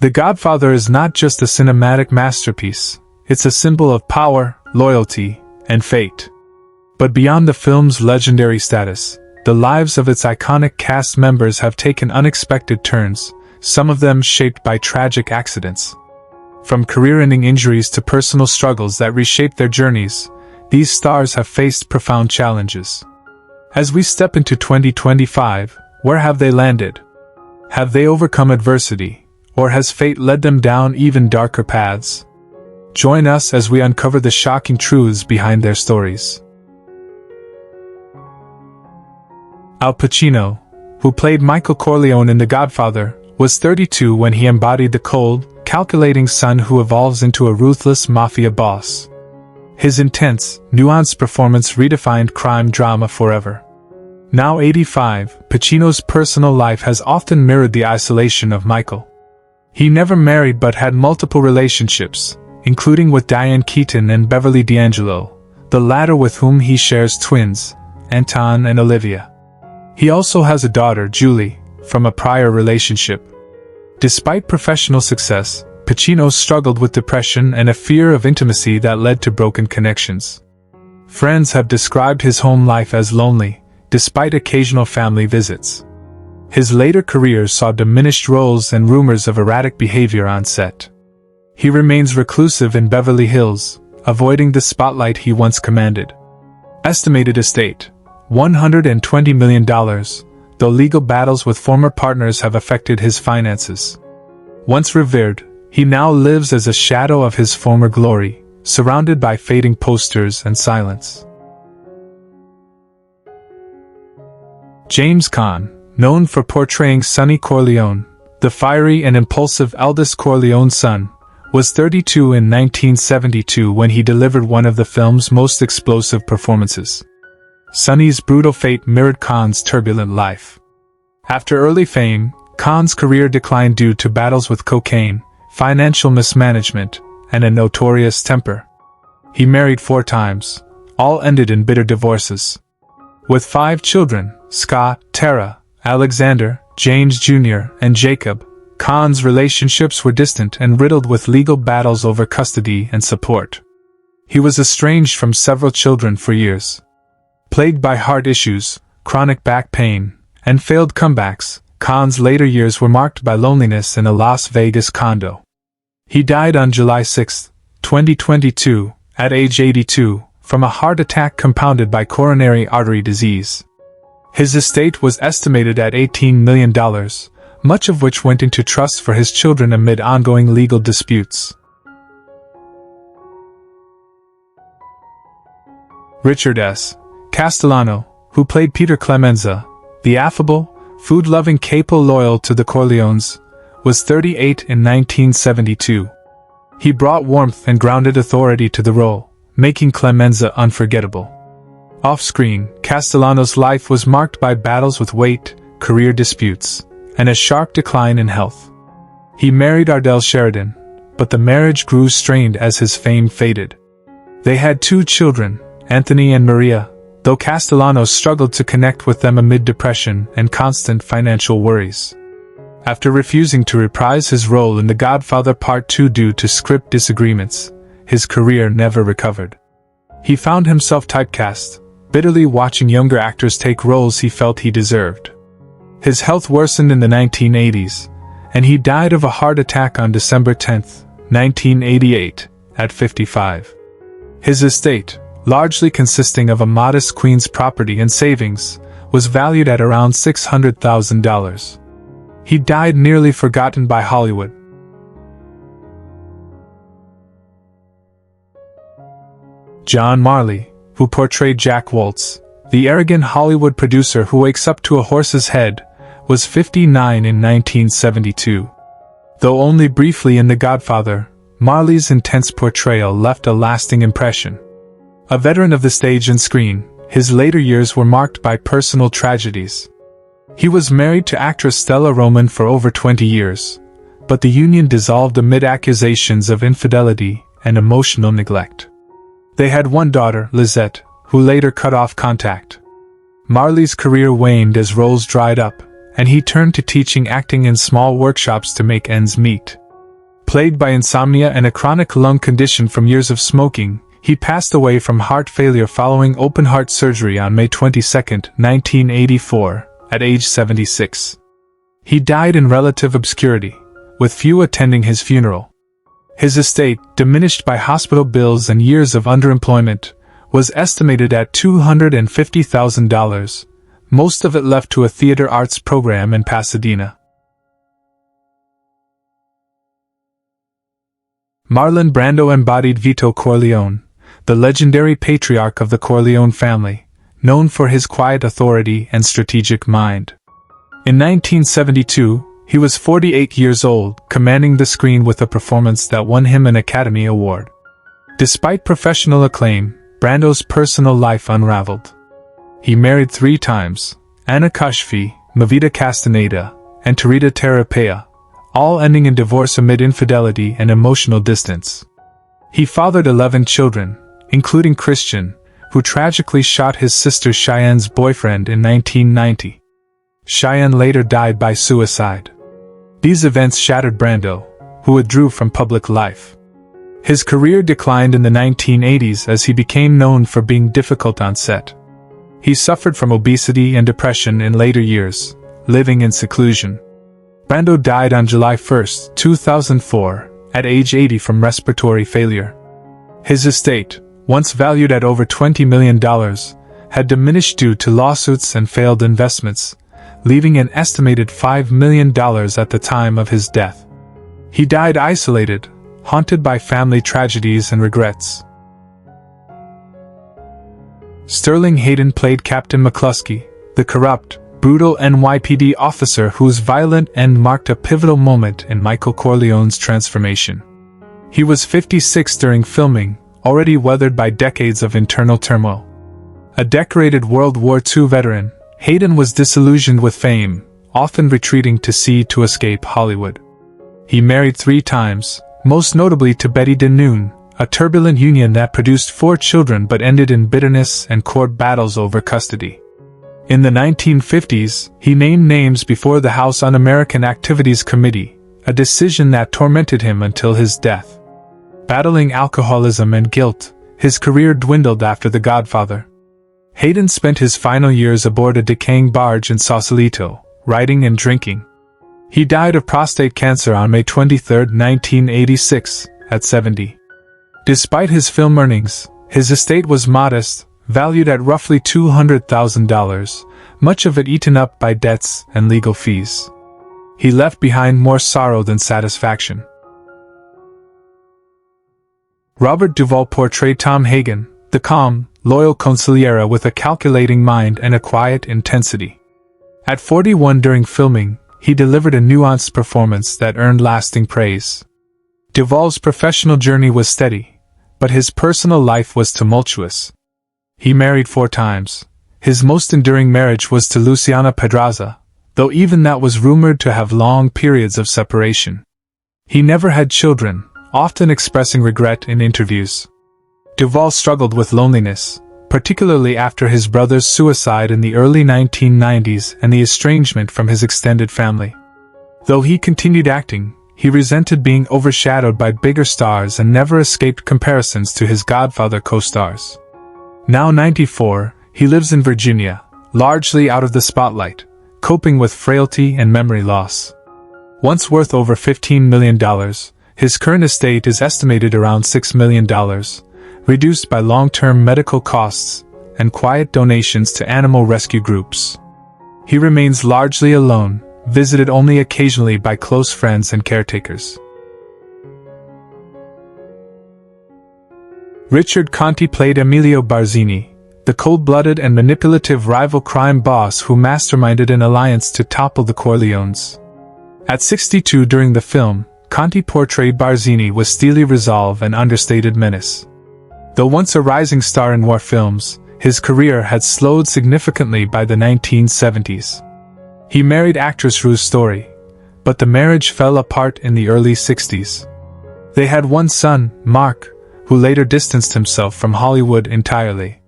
The Godfather is not just a cinematic masterpiece, it's a symbol of power, loyalty, and fate. But beyond the film's legendary status, the lives of its iconic cast members have taken unexpected turns, some of them shaped by tragic accidents. From career-ending injuries to personal struggles that reshaped their journeys, these stars have faced profound challenges. As we step into 2025, where have they landed? Have they overcome adversity, or has fate led them down even darker paths? Join us as we uncover the shocking truths behind their stories. Al Pacino, who played Michael Corleone in The Godfather, was 32 when he embodied the cold, calculating son who evolves into a ruthless mafia boss. His intense, nuanced performance redefined crime drama forever. Now 85, Pacino's personal life has often mirrored the isolation of Michael. He never married but had multiple relationships, including with Diane Keaton and Beverly D'Angelo, the latter with whom he shares twins, Anton and Olivia. He also has a daughter, Julie, from a prior relationship. Despite professional success, Pacino struggled with depression and a fear of intimacy that led to broken connections. Friends have described his home life as lonely, despite occasional family visits. His later career saw diminished roles and rumors of erratic behavior on set. He remains reclusive in Beverly Hills, avoiding the spotlight he once commanded. Estimated estate: $120 million, though legal battles with former partners have affected his finances. Once revered, he now lives as a shadow of his former glory, surrounded by fading posters and silence. James Caan, known for portraying Sonny Corleone, the fiery and impulsive eldest Corleone son, was 32 in 1972 when he delivered one of the film's most explosive performances. Sonny's brutal fate mirrored Caan's turbulent life. After early fame, Caan's career declined due to battles with cocaine, financial mismanagement, and a notorious temper. He married 4 times, all ended in bitter divorces. With 5 children, Scott, Tara, Alexander, James Jr., and Jacob, Caan's relationships were distant and riddled with legal battles over custody and support. He was estranged from several children for years. Plagued by heart issues, chronic back pain, and failed comebacks, Caan's later years were marked by loneliness in a Las Vegas condo. He died on July 6, 2022, at age 82, from a heart attack compounded by coronary artery disease. His estate was estimated at $18 million, much of which went into trusts for his children amid ongoing legal disputes. Richard S. Castellano, who played Peter Clemenza, the affable, food-loving capo loyal to the Corleones, was 38 in 1972. He brought warmth and grounded authority to the role, making Clemenza unforgettable. Off-screen, Castellano's life was marked by battles with weight, career disputes, and a sharp decline in health. He married Ardell Sheridan, but the marriage grew strained as his fame faded. They had 2 children, Anthony and Maria, though Castellano struggled to connect with them amid depression and constant financial worries. After refusing to reprise his role in The Godfather Part 2 due to script disagreements, his career never recovered. He found himself typecast, bitterly watching younger actors take roles he felt he deserved. His health worsened in the 1980s, and he died of a heart attack on December 10, 1988, at 55. His estate, largely consisting of a modest Queens property and savings, was valued at around $600,000. He died nearly forgotten by Hollywood. John Marley, who portrayed Jack Waltz, the arrogant Hollywood producer who wakes up to a horse's head, was 59 in 1972. Though only briefly in The Godfather, Marley's intense portrayal left a lasting impression. A veteran of the stage and screen, his later years were marked by personal tragedies. He was married to actress Stella Roman for over 20 years, but the union dissolved amid accusations of infidelity and emotional neglect. They had one daughter, Lizette, who later cut off contact. Marley's career waned as roles dried up, and he turned to teaching acting in small workshops to make ends meet. Plagued by insomnia and a chronic lung condition from years of smoking, he passed away from heart failure following open-heart surgery on May 22, 1984, at age 76. He died in relative obscurity, with few attending his funeral. His estate, diminished by hospital bills and years of underemployment, was estimated at $250,000, most of it left to a theater arts program in Pasadena. Marlon Brando embodied Vito Corleone, the legendary patriarch of the Corleone family, known for his quiet authority and strategic mind. In 1972, he was 48 years old, commanding the screen with a performance that won him an Academy Award. Despite professional acclaim, Brando's personal life unraveled. He married 3 times, Anna Kashfi, Mavita Castaneda, and Tarita Terapea, all ending in divorce amid infidelity and emotional distance. He fathered 11 children, including Christian, who tragically shot his sister Cheyenne's boyfriend in 1990. Cheyenne later died by suicide. These events shattered Brando, who withdrew from public life. His career declined in the 1980s as he became known for being difficult on set. He suffered from obesity and depression in later years, living in seclusion. Brando died on July 1, 2004, at age 80 from respiratory failure. His estate, once valued at over $20 million, had diminished due to lawsuits and failed investments, leaving an estimated $5 million at the time of his death. He died isolated, haunted by family tragedies and regrets. Sterling Hayden played Captain McCluskey, the corrupt, brutal NYPD officer whose violent end marked a pivotal moment in Michael Corleone's transformation. He was 56 during filming, already weathered by decades of internal turmoil. A decorated World War II veteran, Hayden was disillusioned with fame, often retreating to sea to escape Hollywood. He married 3 times, most notably to Betty DeNoon, a turbulent union that produced 4 children but ended in bitterness and court battles over custody. In the 1950s, he named names before the House Un-American Activities Committee, a decision that tormented him until his death. Battling alcoholism and guilt, his career dwindled after The Godfather. Hayden spent his final years aboard a decaying barge in Sausalito, writing and drinking. He died of prostate cancer on May 23, 1986, at 70. Despite his film earnings, his estate was modest, valued at roughly $200,000, much of it eaten up by debts and legal fees. He left behind more sorrow than satisfaction. Robert Duvall portrayed Tom Hagen, the calm, loyal consigliere with a calculating mind and a quiet intensity. At 41 during filming, he delivered a nuanced performance that earned lasting praise. Duvall's professional journey was steady, but his personal life was tumultuous. He married 4 times. His most enduring marriage was to Luciana Pedraza, though even that was rumored to have long periods of separation. He never had children, often expressing regret in interviews. Duvall struggled with loneliness, particularly after his brother's suicide in the early 1990s and the estrangement from his extended family. Though he continued acting, he resented being overshadowed by bigger stars and never escaped comparisons to his Godfather co-stars. Now 94, he lives in Virginia, largely out of the spotlight, coping with frailty and memory loss. Once worth over $15 million, his current estate is estimated around $6 million, reduced by long-term medical costs and quiet donations to animal rescue groups. He remains largely alone, visited only occasionally by close friends and caretakers. Richard Conti played Emilio Barzini, the cold-blooded and manipulative rival crime boss who masterminded an alliance to topple the Corleones. At 62 during the film, Conti portrayed Barzini with steely resolve and understated menace. Though once a rising star in war films, his career had slowed significantly by the 1970s. He married actress Ruth Story, but the marriage fell apart in the early 60s. They had 1 son, Mark, who later distanced himself from Hollywood entirely.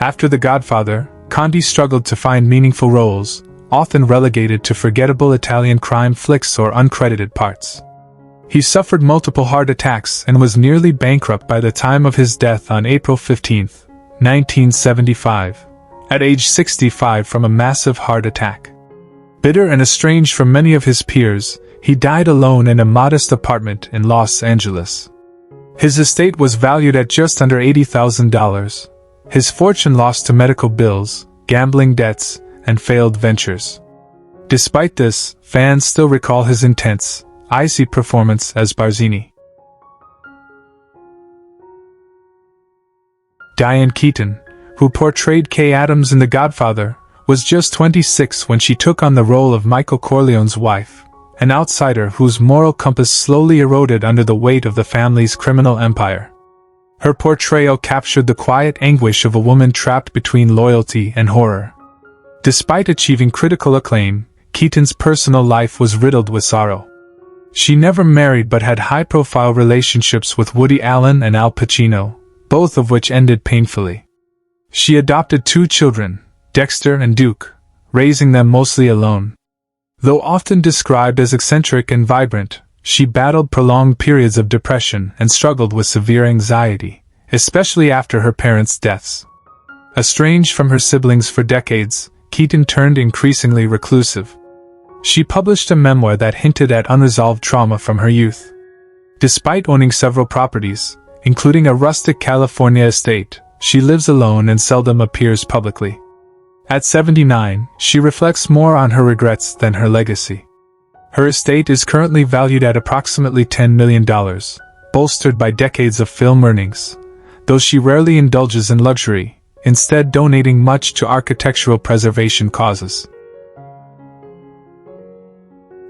After The Godfather, Conti struggled to find meaningful roles, often relegated to forgettable Italian crime flicks or uncredited parts. He suffered multiple heart attacks and was nearly bankrupt by the time of his death on April 15, 1975, at age 65 from a massive heart attack. Bitter and estranged from many of his peers, he died alone in a modest apartment in Los Angeles. His estate was valued at just under $80,000. His fortune lost to medical bills, gambling debts, and failed ventures. Despite this, fans still recall his intense, icy performance as Barzini. Diane Keaton, who portrayed Kay Adams in The Godfather, was just 26 when she took on the role of Michael Corleone's wife, an outsider whose moral compass slowly eroded under the weight of the family's criminal empire. Her portrayal captured the quiet anguish of a woman trapped between loyalty and horror. Despite achieving critical acclaim, Keaton's personal life was riddled with sorrow. She never married but had high-profile relationships with Woody Allen and Al Pacino, both of which ended painfully. She adopted 2 children, Dexter and Duke, raising them mostly alone. Though often described as eccentric and vibrant, she battled prolonged periods of depression and struggled with severe anxiety, especially after her parents' deaths. Estranged from her siblings for decades, Keaton turned increasingly reclusive. She published a memoir that hinted at unresolved trauma from her youth. Despite owning several properties, including a rustic California estate, she lives alone and seldom appears publicly. At 79, she reflects more on her regrets than her legacy. Her estate is currently valued at approximately $10 million, bolstered by decades of film earnings, though she rarely indulges in luxury, instead donating much to architectural preservation causes.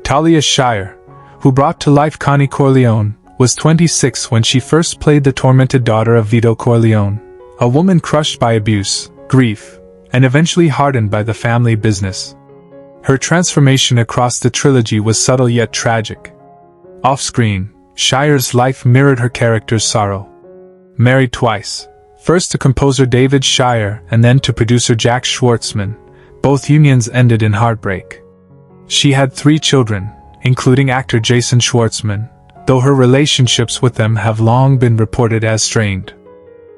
Talia Shire, who brought to life Connie Corleone, was 26 when she first played the tormented daughter of Vito Corleone, a woman crushed by abuse, grief, and eventually hardened by the family business. Her transformation across the trilogy was subtle yet tragic. Off-screen, Shire's life mirrored her character's sorrow. Married twice, first to composer David Shire and then to producer Jack Schwartzman, both unions ended in heartbreak. She had 3 children, including actor Jason Schwartzman, though her relationships with them have long been reported as strained.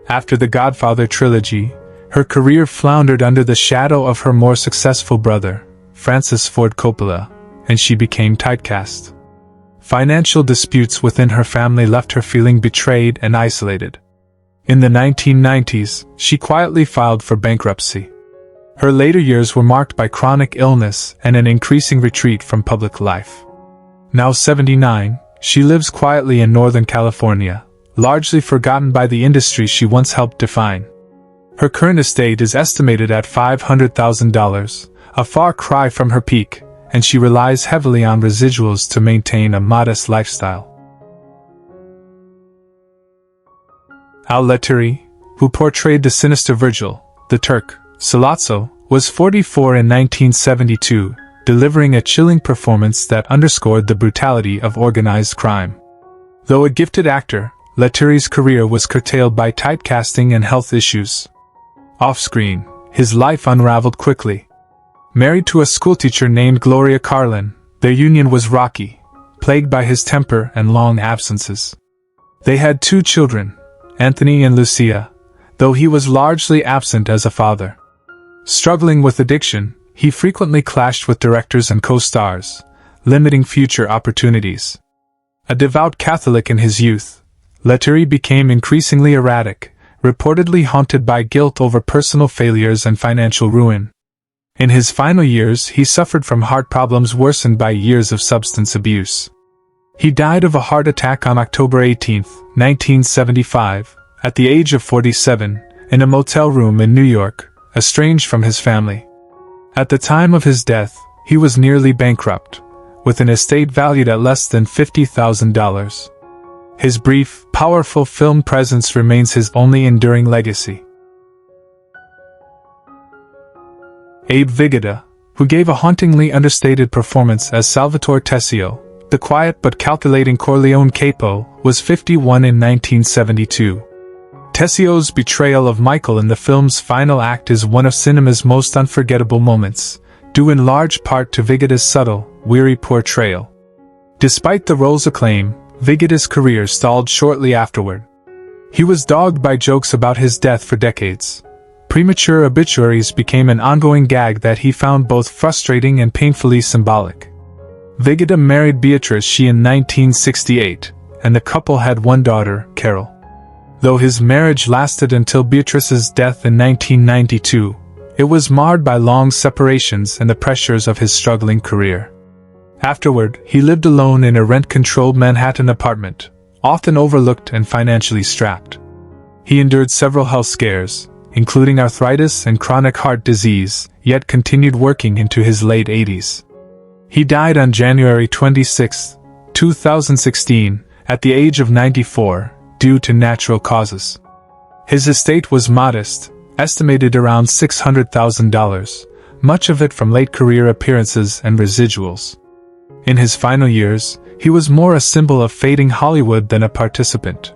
After the Godfather trilogy, her career floundered under the shadow of her more successful brother, Francis Ford Coppola, and she became typecast. Financial disputes within her family left her feeling betrayed and isolated. In the 1990s, she quietly filed for bankruptcy. Her later years were marked by chronic illness and an increasing retreat from public life. Now 79, she lives quietly in Northern California, largely forgotten by the industry she once helped define. Her current estate is estimated at $500,000, a far cry from her peak, and she relies heavily on residuals to maintain a modest lifestyle. Al Lettieri, who portrayed the sinister Virgil, the Turk, Sollozzo, was 44 in 1972, delivering a chilling performance that underscored the brutality of organized crime. Though a gifted actor, Lettieri's career was curtailed by typecasting and health issues. Off-screen, his life unraveled quickly. Married to a schoolteacher named Gloria Carlin, their union was rocky, plagued by his temper and long absences. They had 2 children, Anthony and Lucia, though he was largely absent as a father. Struggling with addiction, he frequently clashed with directors and co-stars, limiting future opportunities. A devout Catholic in his youth, Lettieri became increasingly erratic, reportedly haunted by guilt over personal failures and financial ruin. In his final years, he suffered from heart problems worsened by years of substance abuse. He died of a heart attack on October 18, 1975, at the age of 47, in a motel room in New York, estranged from his family. At the time of his death, he was nearly bankrupt, with an estate valued at less than $50,000. His brief, powerful film presence remains his only enduring legacy. Abe Vigada, who gave a hauntingly understated performance as Salvatore Tessio, the quiet but calculating Corleone capo, was 51 in 1972. Tessio's betrayal of Michael in the film's final act is one of cinema's most unforgettable moments, due in large part to Vigada's subtle, weary portrayal. Despite the role's acclaim, Vigida's career stalled shortly afterward. He was dogged by jokes about his death for decades. Premature obituaries became an ongoing gag that he found both frustrating and painfully symbolic. Vigida married Beatrice Shea in 1968, and the couple had one daughter, Carol. Though his marriage lasted until Beatrice's death in 1992, it was marred by long separations and the pressures of his struggling career. Afterward, he lived alone in a rent-controlled Manhattan apartment, often overlooked and financially strapped. He endured several health scares, including arthritis and chronic heart disease, yet continued working into his late 80s. He died on January 26, 2016, at the age of 94, due to natural causes. His estate was modest, estimated around $600,000, much of it from late career appearances and residuals. In his final years, he was more a symbol of fading Hollywood than a participant.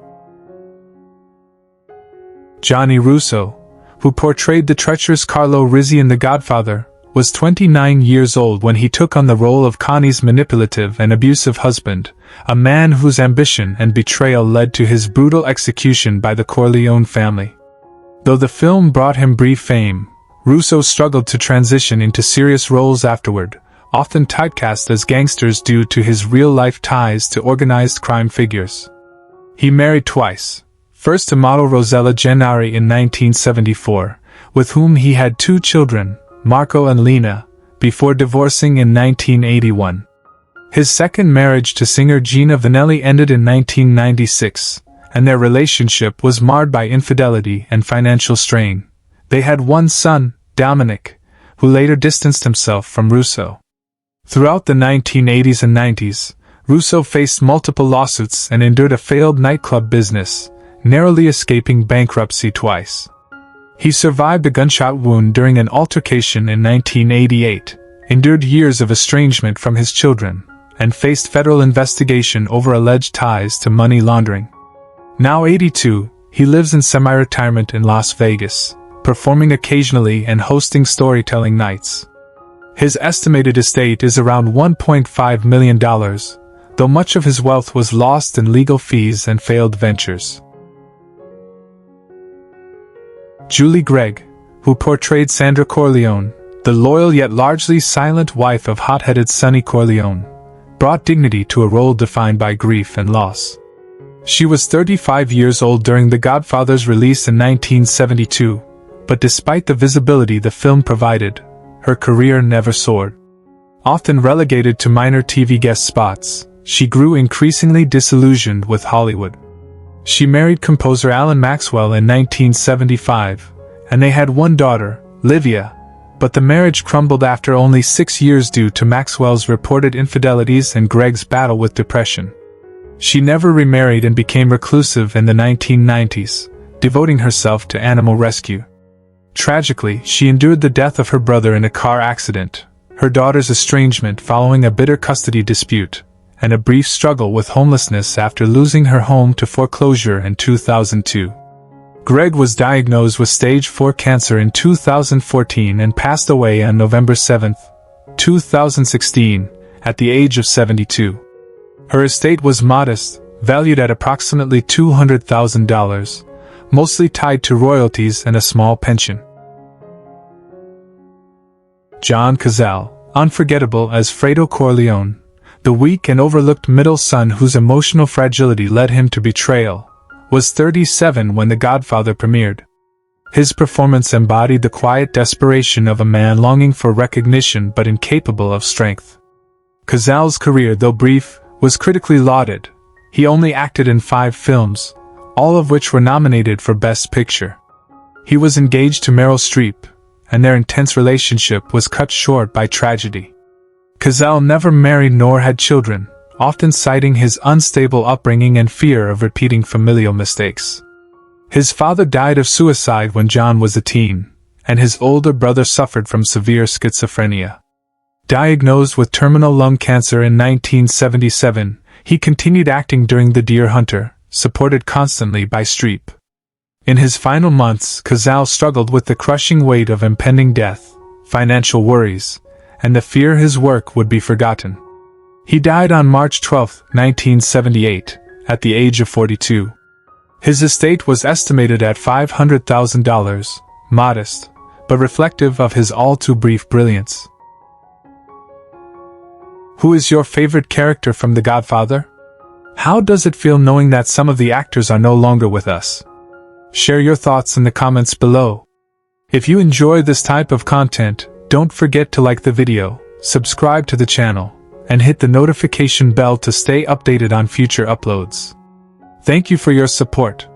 Johnny Russo, who portrayed the treacherous Carlo Rizzi in The Godfather, was 29 years old when he took on the role of Connie's manipulative and abusive husband, a man whose ambition and betrayal led to his brutal execution by the Corleone family. Though the film brought him brief fame, Russo struggled to transition into serious roles afterward, often typecast as gangsters due to his real-life ties to organized crime figures. He married twice, first to model Rosella Gennari in 1974, with whom he had 2 children, Marco and Lena, before divorcing in 1981. His second marriage to singer Gina Vanelli ended in 1996, and their relationship was marred by infidelity and financial strain. They had one son, Dominic, who later distanced himself from Russo. Throughout the 1980s and 90s, Russo faced multiple lawsuits and endured a failed nightclub business, narrowly escaping bankruptcy twice. He survived a gunshot wound during an altercation in 1988, endured years of estrangement from his children, and faced federal investigation over alleged ties to money laundering. Now 82, he lives in semi-retirement in Las Vegas, performing occasionally and hosting storytelling nights. His estimated estate is around $1.5 million, though much of his wealth was lost in legal fees and failed ventures. Julie Gregg, who portrayed Sandra Corleone, the loyal yet largely silent wife of hot-headed Sonny Corleone, brought dignity to a role defined by grief and loss. She was 35 years old during The Godfather's release in 1972, but despite the visibility the film provided, her career never soared. Often relegated to minor TV guest spots, she grew increasingly disillusioned with Hollywood. She married composer Alan Maxwell in 1975, and they had one daughter, Livia, but the marriage crumbled after only 6 years due to Maxwell's reported infidelities and Gregg's battle with depression. She never remarried and became reclusive in the 1990s, devoting herself to animal rescue. Tragically, she endured the death of her brother in a car accident, her daughter's estrangement following a bitter custody dispute, and a brief struggle with homelessness after losing her home to foreclosure in 2002. Gregg was diagnosed with stage 4 cancer in 2014 and passed away on November 7, 2016, at the age of 72. Her estate was modest, valued at approximately $200,000, mostly tied to royalties and a small pension. John Cazale, unforgettable as Fredo Corleone, the weak and overlooked middle son whose emotional fragility led him to betrayal, was 37 when The Godfather premiered. His performance embodied the quiet desperation of a man longing for recognition but incapable of strength. Cazale's career, though brief, was critically lauded. He only acted in 5 films, all of which were nominated for Best Picture. He was engaged to Meryl Streep, and their intense relationship was cut short by tragedy. Cazale never married nor had children, often citing his unstable upbringing and fear of repeating familial mistakes. His father died of suicide when John was a teen, and his older brother suffered from severe schizophrenia. Diagnosed with terminal lung cancer in 1977, he continued acting during The Deer Hunter, supported constantly by Streep. In his final months, Cazale struggled with the crushing weight of impending death, financial worries, and the fear his work would be forgotten. He died on March 12, 1978, at the age of 42. His estate was estimated at $500,000, modest, but reflective of his all-too-brief brilliance. Who is your favorite character from The Godfather? How does it feel knowing that some of the actors are no longer with us? Share your thoughts in the comments below. If you enjoy this type of content, don't forget to like the video, subscribe to the channel, and hit the notification bell to stay updated on future uploads. Thank you for your support.